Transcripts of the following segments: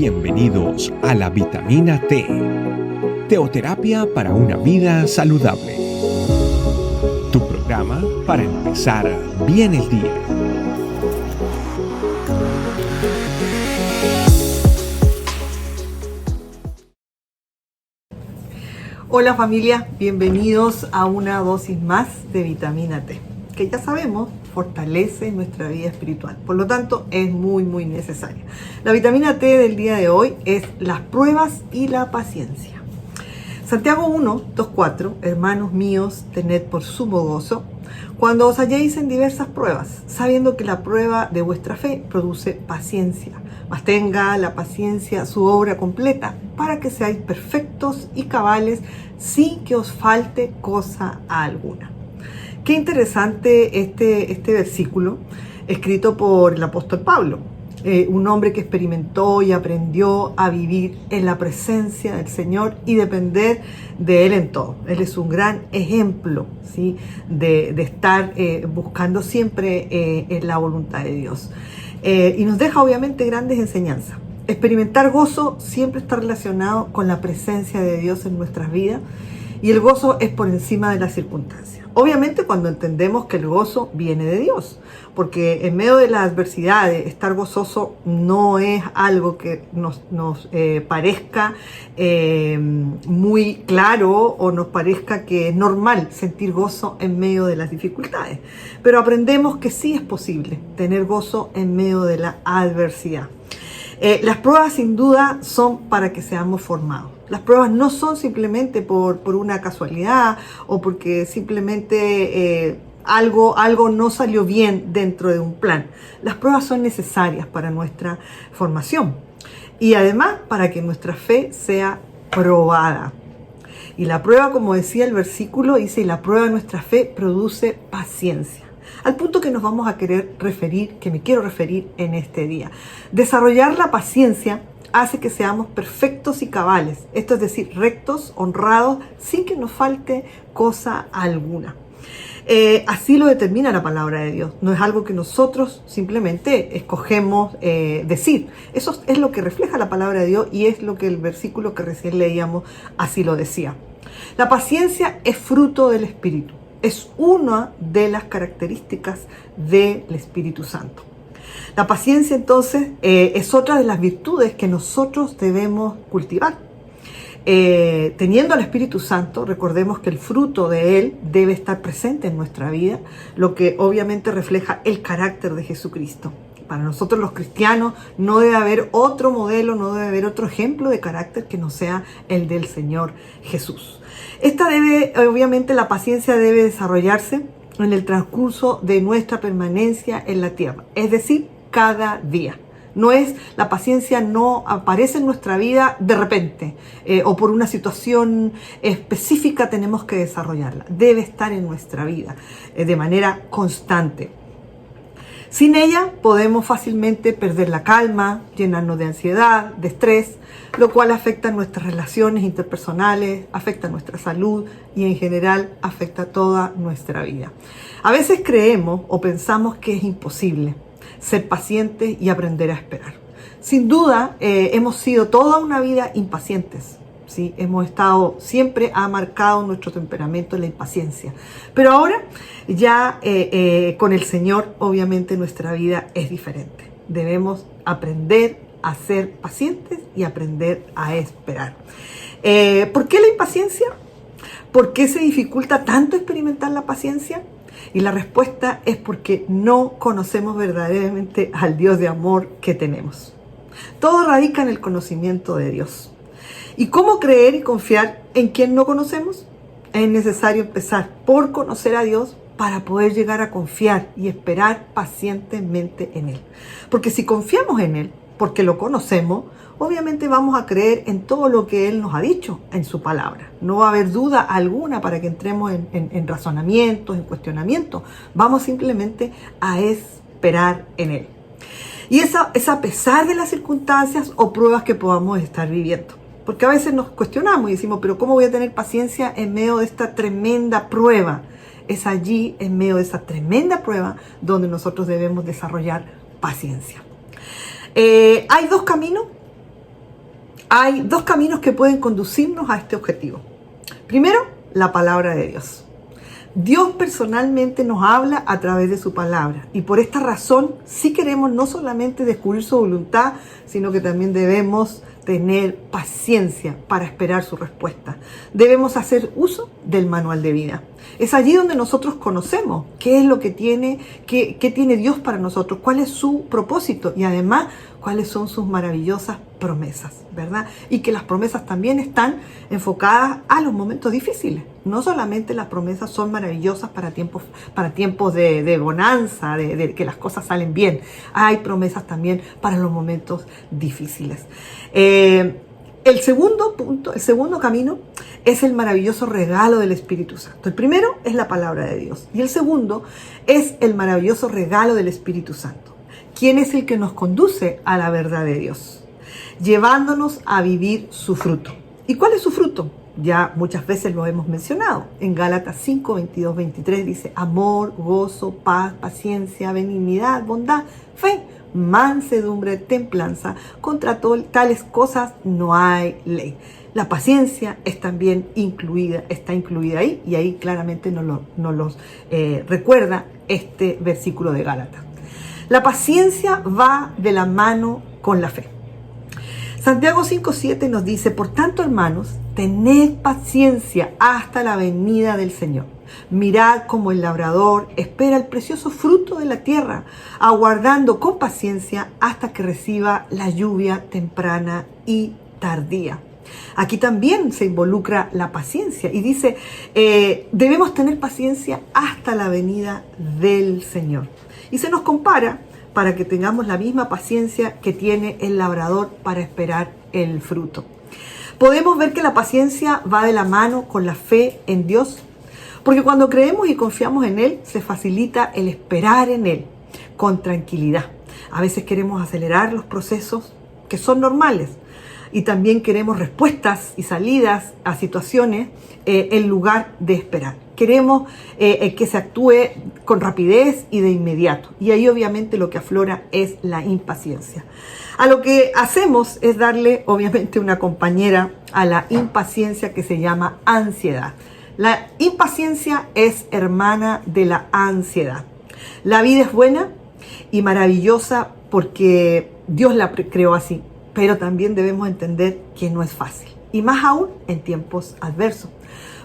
Bienvenidos a la Vitamina T, teoterapia para una vida saludable. Tu programa para empezar bien el día. Hola familia, bienvenidos a una dosis más de vitamina T, que ya sabemos fortalece nuestra vida espiritual, por lo tanto es muy necesaria. La vitamina T del día de hoy es las pruebas y la paciencia. Santiago 1:2-4, hermanos míos, tened por sumo gozo cuando os halléis en diversas pruebas, sabiendo que la prueba de vuestra fe produce paciencia. Mas tenga la paciencia su obra completa, para que seáis perfectos y cabales, sin que os falte cosa alguna. Qué interesante este versículo, escrito por el apóstol Pablo, un hombre que experimentó y aprendió a vivir en la presencia del Señor y depender de Él en todo. Él es un gran ejemplo, ¿sí?, de estar buscando siempre en la voluntad de Dios. Y nos deja obviamente grandes enseñanzas. Experimentar gozo siempre está relacionado con la presencia de Dios en nuestras vidas, y el gozo es por encima de las circunstancias. Obviamente cuando entendemos que el gozo viene de Dios, porque en medio de las adversidades estar gozoso no es algo que nos parezca muy claro, o nos parezca que es normal sentir gozo en medio de las dificultades. Pero aprendemos que sí es posible tener gozo en medio de la adversidad. Las pruebas sin duda son para que seamos formados. Las pruebas no son simplemente por una casualidad o porque simplemente algo no salió bien dentro de un plan. Las pruebas son necesarias para nuestra formación y además para que nuestra fe sea probada. Y la prueba, como decía el versículo, dice: y la prueba de nuestra fe produce paciencia. Al punto que nos vamos a querer referir, que me quiero referir en este día. Desarrollar la paciencia hace que seamos perfectos y cabales, esto es decir, rectos, honrados, sin que nos falte cosa alguna. Así lo determina la palabra de Dios, no es algo que nosotros simplemente escogemos decir. Eso es lo que refleja la palabra de Dios y es lo que el versículo que recién leíamos así lo decía. La paciencia es fruto del Espíritu. Es una de las características del Espíritu Santo. La paciencia, entonces, es otra de las virtudes que nosotros debemos cultivar. Teniendo al Espíritu Santo, recordemos que el fruto de Él debe estar presente en nuestra vida, lo que obviamente refleja el carácter de Jesucristo. Para nosotros los cristianos no debe haber otro modelo, no debe haber otro ejemplo de carácter que no sea el del Señor Jesús. Obviamente la paciencia debe desarrollarse en el transcurso de nuestra permanencia en la tierra, es decir, cada día. La paciencia no aparece en nuestra vida de repente o por una situación específica tenemos que desarrollarla. Debe estar en nuestra vida de manera constante. Sin ella podemos fácilmente perder la calma, llenarnos de ansiedad, de estrés, lo cual afecta nuestras relaciones interpersonales, afecta nuestra salud y en general afecta toda nuestra vida. A veces creemos o pensamos que es imposible ser pacientes y aprender a esperar. Sin duda hemos sido toda una vida impacientes. ¿Sí? Siempre ha marcado nuestro temperamento la impaciencia. Pero ahora ya con el Señor obviamente nuestra vida es diferente. Debemos aprender a ser pacientes y aprender a esperar. ¿Por qué la impaciencia? ¿Por qué se dificulta tanto experimentar la paciencia? Y la respuesta es porque no conocemos verdaderamente al Dios de amor que tenemos. Todo radica en el conocimiento de Dios. ¿Y cómo creer y confiar en quien no conocemos? Es necesario empezar por conocer a Dios para poder llegar a confiar y esperar pacientemente en Él. Porque si confiamos en Él, porque lo conocemos, obviamente vamos a creer en todo lo que Él nos ha dicho en su palabra. No va a haber duda alguna para que entremos en razonamientos, en cuestionamientos. Vamos simplemente a esperar en Él. Y es a pesar de las circunstancias o pruebas que podamos estar viviendo. Porque a veces nos cuestionamos y decimos, pero ¿cómo voy a tener paciencia en medio de esta tremenda prueba? Es allí, en medio de esa tremenda prueba, donde nosotros debemos desarrollar paciencia. Hay dos caminos hay dos caminos que pueden conducirnos a este objetivo. Primero, la palabra de Dios. Dios personalmente nos habla a través de su palabra y por esta razón sí queremos no solamente descubrir su voluntad, sino que también debemos tener paciencia para esperar su respuesta. Debemos hacer uso del manual de vida. Es allí donde nosotros conocemos qué es lo que tiene, qué tiene Dios para nosotros, cuál es su propósito y además cuáles son sus maravillosas promesas, ¿verdad? Y que las promesas también están enfocadas a los momentos difíciles. No solamente las promesas son maravillosas para tiempos de bonanza, de que las cosas salen bien. Hay promesas también para los momentos difíciles. El segundo camino es el maravilloso regalo del Espíritu Santo. El primero es la palabra de Dios y el segundo es el maravilloso regalo del Espíritu Santo. ¿Quién es el que nos conduce a la verdad de Dios? Llevándonos a vivir su fruto. ¿Y cuál es su fruto? Ya muchas veces lo hemos mencionado. En Gálatas 5, 22, 23 dice amor, gozo, paz, paciencia, benignidad, bondad, fe, mansedumbre, templanza. Contra tales cosas no hay ley. La paciencia está incluida ahí y ahí claramente nos recuerda este versículo de Gálatas. La paciencia va de la mano con la fe. Santiago 5:7 nos dice, por tanto, hermanos, tened paciencia hasta la venida del Señor. Mirad cómo el labrador espera el precioso fruto de la tierra, aguardando con paciencia hasta que reciba la lluvia temprana y tardía. Aquí también se involucra la paciencia y dice, debemos tener paciencia hasta la venida del Señor. Y se nos compara para que tengamos la misma paciencia que tiene el labrador para esperar el fruto. Podemos ver que la paciencia va de la mano con la fe en Dios, porque cuando creemos y confiamos en Él, se facilita el esperar en Él con tranquilidad. A veces queremos acelerar los procesos que son normales y también queremos respuestas y salidas a situaciones en lugar de esperar. Queremos que se actúe con rapidez y de inmediato. Y ahí obviamente lo que aflora es la impaciencia. A lo que hacemos es darle obviamente una compañera a la impaciencia que se llama ansiedad. La impaciencia es hermana de la ansiedad. La vida es buena y maravillosa porque Dios la creó así. Pero también debemos entender que no es fácil. Y más aún en tiempos adversos.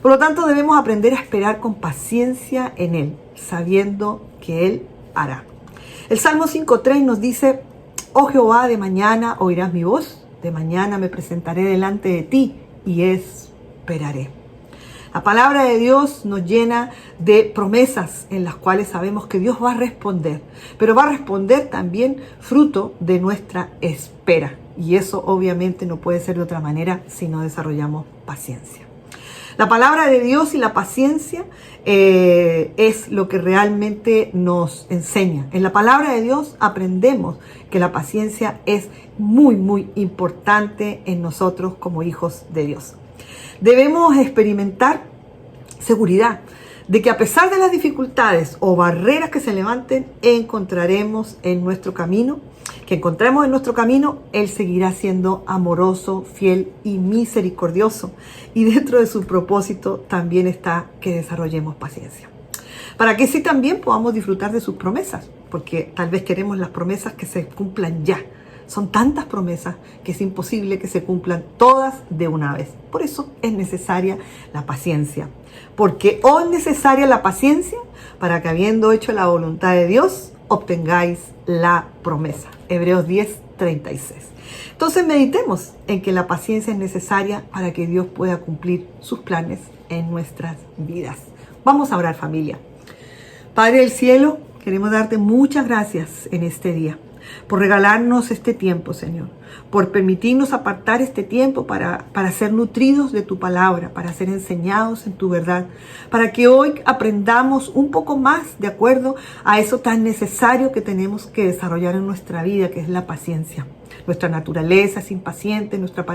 Por lo tanto, debemos aprender a esperar con paciencia en Él, sabiendo que Él hará. El Salmo 5:3 nos dice, oh Jehová, de mañana oirás mi voz, de mañana me presentaré delante de ti y esperaré. La palabra de Dios nos llena de promesas en las cuales sabemos que Dios va a responder, pero va a responder también fruto de nuestra espera. Y eso obviamente no puede ser de otra manera si no desarrollamos paciencia. La palabra de Dios y la paciencia es lo que realmente nos enseña. En la palabra de Dios aprendemos que la paciencia es muy, muy importante en nosotros como hijos de Dios. Debemos experimentar seguridad de que a pesar de las dificultades o barreras que se levanten, encontremos en nuestro camino, Él seguirá siendo amoroso, fiel y misericordioso. Y dentro de su propósito también está que desarrollemos paciencia. Para que así también podamos disfrutar de sus promesas, porque tal vez queremos las promesas que se cumplan ya. Son tantas promesas que es imposible que se cumplan todas de una vez. Por eso es necesaria la paciencia. Porque es necesaria la paciencia para que habiendo hecho la voluntad de Dios, obtengáis la promesa. Hebreos 10:36. Entonces meditemos en que la paciencia es necesaria para que Dios pueda cumplir sus planes en nuestras vidas. Vamos a orar, familia. Padre del cielo, queremos darte muchas gracias en este día por regalarnos este tiempo, Señor, por permitirnos apartar este tiempo para ser nutridos de tu palabra, para ser enseñados en tu verdad, para que hoy aprendamos un poco más de acuerdo a eso tan necesario que tenemos que desarrollar en nuestra vida, que es la paciencia. Nuestra naturaleza es impaciente, nuestra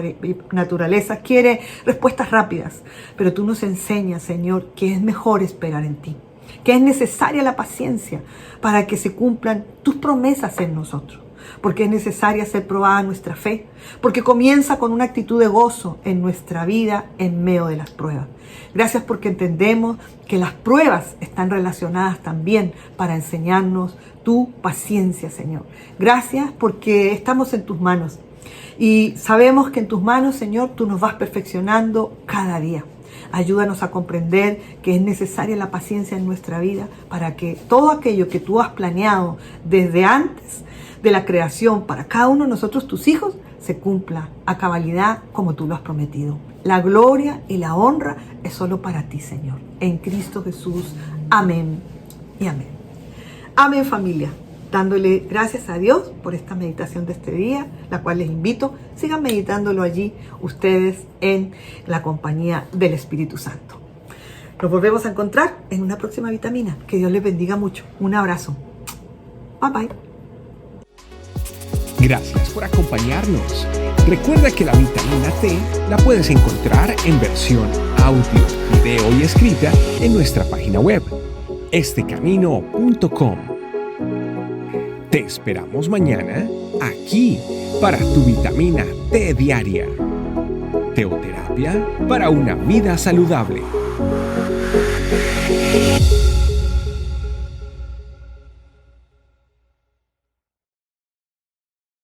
naturaleza quiere respuestas rápidas, pero tú nos enseñas, Señor, que es mejor esperar en ti, que es necesaria la paciencia para que se cumplan tus promesas en nosotros. porque es necesaria ser probada nuestra fe, porque comienza con una actitud de gozo en nuestra vida en medio de las pruebas. Gracias porque entendemos que las pruebas están relacionadas también para enseñarnos tu paciencia, Señor. Gracias porque estamos en tus manos y sabemos que en tus manos, Señor, tú nos vas perfeccionando cada día. Ayúdanos a comprender que es necesaria la paciencia en nuestra vida para que todo aquello que tú has planeado desde antes de la creación para cada uno de nosotros, tus hijos, se cumpla a cabalidad como tú lo has prometido. La gloria y la honra es solo para ti, Señor. En Cristo Jesús. Amén y amén. Amén, familia. Dándole gracias a Dios por esta meditación de este día, la cual les invito, sigan meditándolo allí ustedes en la compañía del Espíritu Santo. Nos volvemos a encontrar en una próxima vitamina. Que Dios les bendiga mucho. Un abrazo. Bye bye. Gracias por acompañarnos. Recuerda que la vitamina T la puedes encontrar en versión audio, video y escrita en nuestra página web, estecamino.com. Te esperamos mañana aquí para tu vitamina T diaria. Teoterapia para una vida saludable.